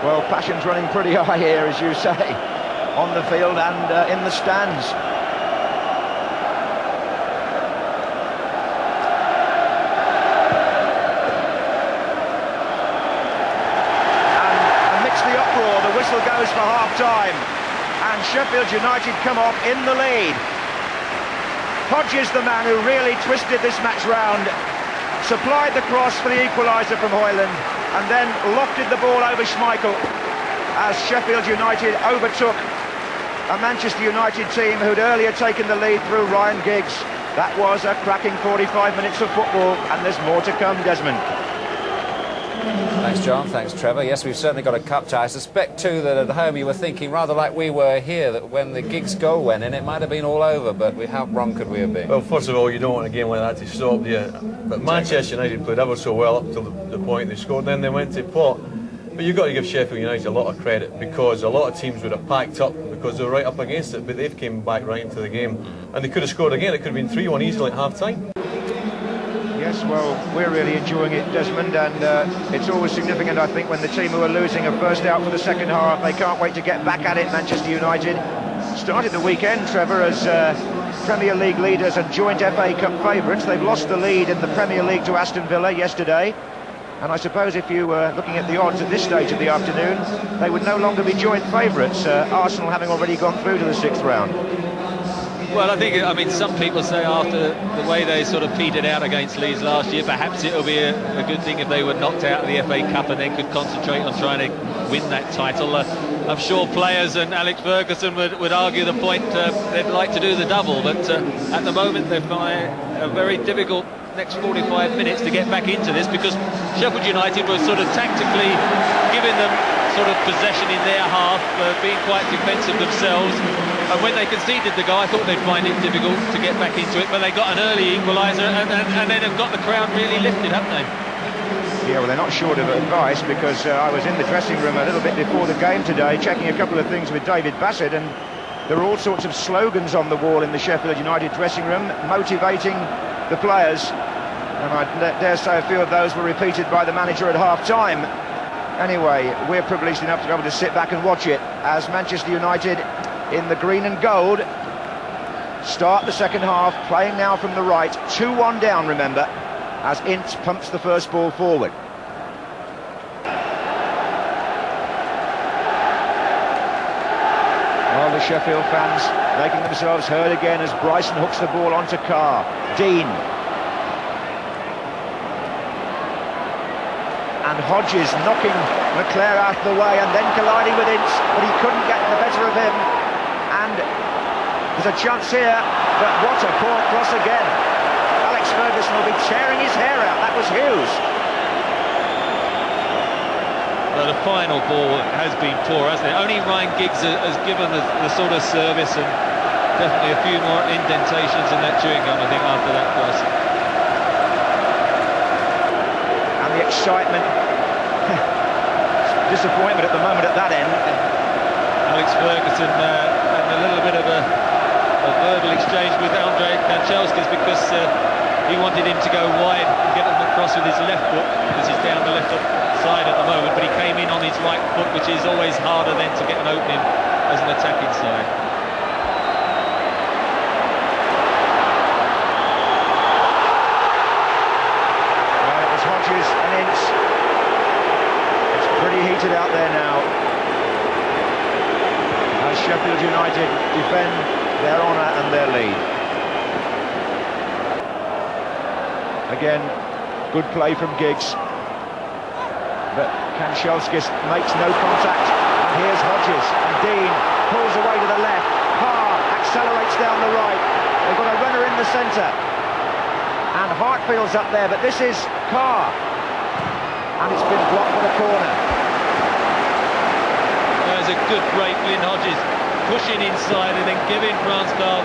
Well, passion's running pretty high here, as you say, on the field and in the stands. And amidst the uproar, the whistle goes for half-time, and Sheffield United come off in the lead. Hodges, the man who really twisted this match round, supplied the cross for the equaliser from Højlund, and then lofted the ball over Schmeichel as Sheffield United overtook a Manchester United team who'd earlier taken the lead through Ryan Giggs. That was a cracking 45 minutes of football, and there's more to come, Desmond. Thanks, John. Thanks, Trevor. Yes, we've certainly got a cup tie. I suspect, too, that at home you were thinking, rather like we were here, that when the Giggs goal went in, it might have been all over, but how wrong could we have been? Well, first of all, you don't want a game like that to stop, do you? But Manchester United played ever so well up till the point they scored, then they went to pot. But you've got to give Sheffield United a lot of credit, because a lot of teams would have packed up because they were right up against it, but they've came back right into the game. And they could have scored again. It could have been 3-1 easily at half-time. Yes, well, we're really enjoying it, Desmond, and it's always significant, I think, when the team who are losing are first out for the second half. They can't wait to get back at it. Manchester United started the weekend, Trevor, as Premier League leaders and joint FA Cup favourites. They've lost the lead in the Premier League to Aston Villa yesterday, and I suppose if you were looking at the odds at this stage of the afternoon, they would no longer be joint favourites, Arsenal having already gone through to the 6th round. Well, I mean, some people say after the way they sort of petered out against Leeds last year, perhaps it'll be a good thing if they were knocked out of the FA Cup and they could concentrate on trying to win that title. I'm sure players and Alex Ferguson would argue the point they'd like to do the double, but at the moment they've got a very difficult next 45 minutes to get back into this, because Sheffield United were sort of tactically giving them sort of possession in their half, being quite defensive themselves. And when they conceded the goal, I thought they'd find it difficult to get back into it, but they got an early equaliser and then have got the crowd really lifted, haven't they? Yeah, well, they're not short of advice, because I was in the dressing room a little bit before the game today, checking a couple of things with David Bassett, and there are all sorts of slogans on the wall in the Sheffield United dressing room, motivating the players, and I dare say a few of those were repeated by the manager at half-time. Anyway, we're privileged enough to be able to sit back and watch it as Manchester United, in the green and gold, start the second half, playing now from the right, 2-1 down, remember, as Ince pumps the first ball forward. Well, the Sheffield fans making themselves heard again as Bryson hooks the ball onto Carr. Dean. And Hodges knocking Leclerc out of the way and then colliding with Ince, but he couldn't get the better of him. And there's a chance here, but what a poor cross again. Alex Ferguson will be tearing his hair out. That was Hughes. Well, the final ball has been poor, hasn't it? Only Ryan Giggs has given the sort of service, and definitely a few more indentations in that chewing gum, I think, after that cross. And the excitement, disappointment at the moment at that end. Alex Ferguson had a little bit of a verbal exchange with Andrei Kanchelskis, because he wanted him to go wide and get him across with his left foot, because he's down the left side at the moment, but he came in on his right foot, which is always harder then to get an opening as an attacking side. Well, it was Hodges and Ince. It's pretty heated out there now, as Sheffield United defend their honour and their lead. Again, good play from Giggs, but Kanchelskis makes no contact, and here's Hodges, and Dean pulls away to the left. Carr accelerates down the right. They've got a runner in the centre, and Hartfield's up there, but this is Carr, and it's been blocked for the corner. There's a good break, Lynn Hodges pushing inside and then giving Frans Carr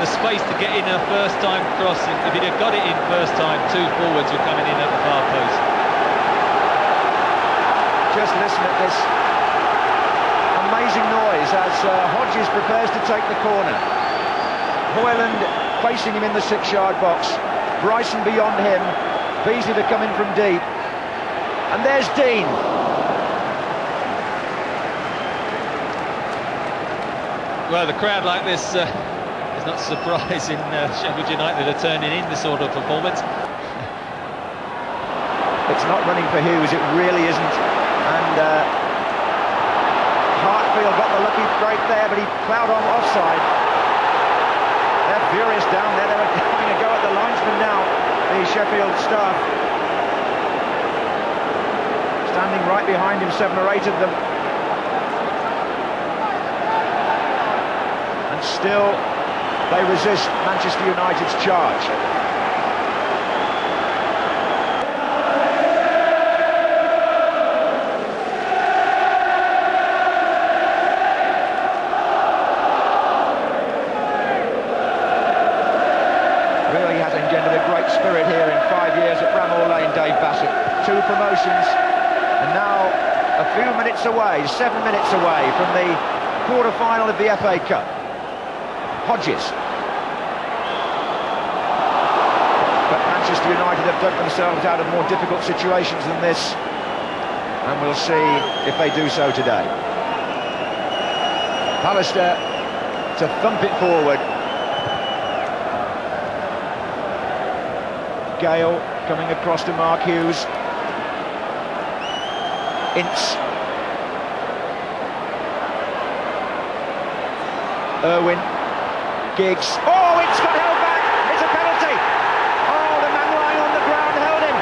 the space to get in a first-time cross. If he'd have got it in first time, two forwards were coming in at the far post. Just listen at this amazing noise as Hodges prepares to take the corner. Højlund facing him in the 6-yard box. Bryson beyond him. Beasley to come in from deep. And there's Dean. Well, the crowd like this is not surprising. Sheffield United are turning in this sort of performance. It's not running for Hughes, it really isn't. And Hartfield got the lucky break there, but he ploughed on offside. They're furious down there. They're having a go at the linesman now, the Sheffield staff. Standing right behind him, 7 or 8 of them. And still, they resist Manchester United's charge. Really has engendered a great spirit here in 5 years at Bramall Lane, Dave Bassett. 2 promotions, and now a few minutes away, 7 minutes away from the quarter-final of the FA Cup. Hodges. But Manchester United have dug themselves out of more difficult situations than this, and we'll see if they do so today. Pallister to thump it forward. Gale coming across to Mark Hughes. Ince. Irwin. Giggs. Oh, it's got held back. It's a penalty. Oh, the man lying on the ground held him.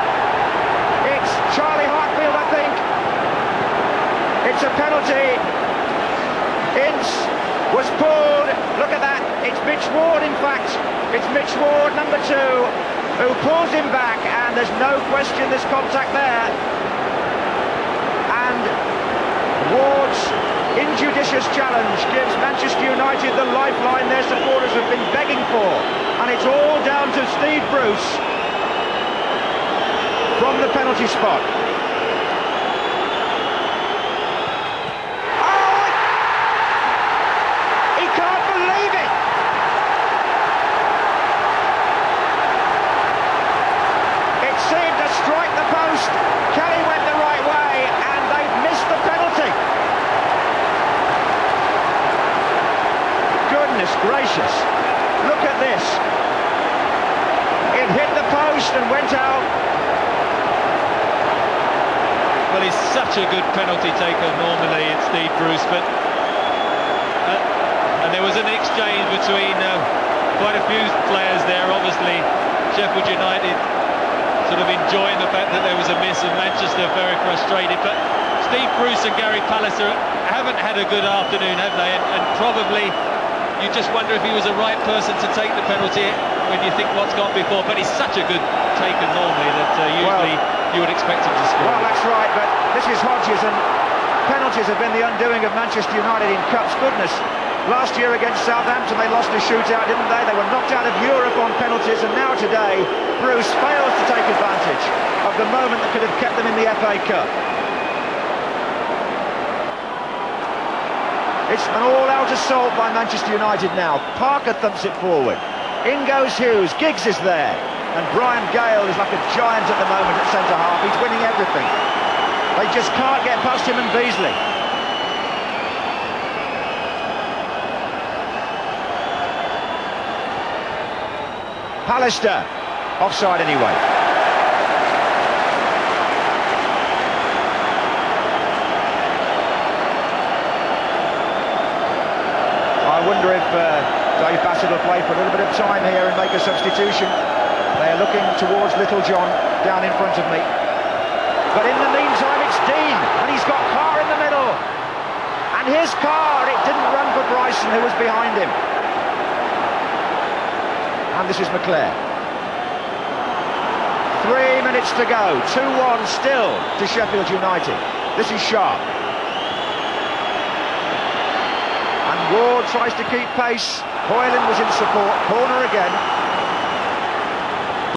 It's Charlie Hartfield, I think. It's a penalty. Ince was pulled. Look at that. It's Mitch Ward, in fact. It's Mitch Ward, number 2, who pulls him back, and there's no question there's contact there. And Ward's injudicious challenge gives Manchester United the lifeline their supporters have been begging for, and it's all down to Steve Bruce from the penalty spot. Oh! He can't believe it! It seemed to strike the post. Kelly went the right way, and they've missed the penalty. Goodness gracious, look at this. It hit the post and went out. Well, he's such a good penalty taker normally, it's Steve Bruce, but and there was an exchange between quite a few players there. Obviously Sheffield United sort of enjoying the fact that there was a miss, and Manchester very frustrated, but Steve Bruce and Gary Pallister haven't had a good afternoon, have they? And probably you just wonder if he was the right person to take the penalty when you think what's gone before. But he's such a good taker normally that usually you would expect him to score. Well, that's right, but this is Hodges, and penalties have been the undoing of Manchester United in Cups. Goodness, last year against Southampton they lost a shootout, didn't they? They were knocked out of Europe on penalties, and now today Bruce fails to take advantage of the moment that could have kept them in the FA Cup. It's an all-out assault by Manchester United now. Parker thumps it forward. In goes Hughes. Giggs is there. And Brian Gale is like a giant at the moment at centre-half. He's winning everything. They just can't get past him and Beasley. Pallister. Offside anyway. I wonder if Dave Bassett will play for a little bit of time here and make a substitution. They're looking towards Little John down in front of me. But in the meantime, it's Dean, and he's got Carr in the middle. And his car, it didn't run for Bryson, who was behind him. And this is McClare. 3 minutes to go. 2-1 still to Sheffield United. This is Sharp. And Ward tries to keep pace. Hoyland was in support. Corner again.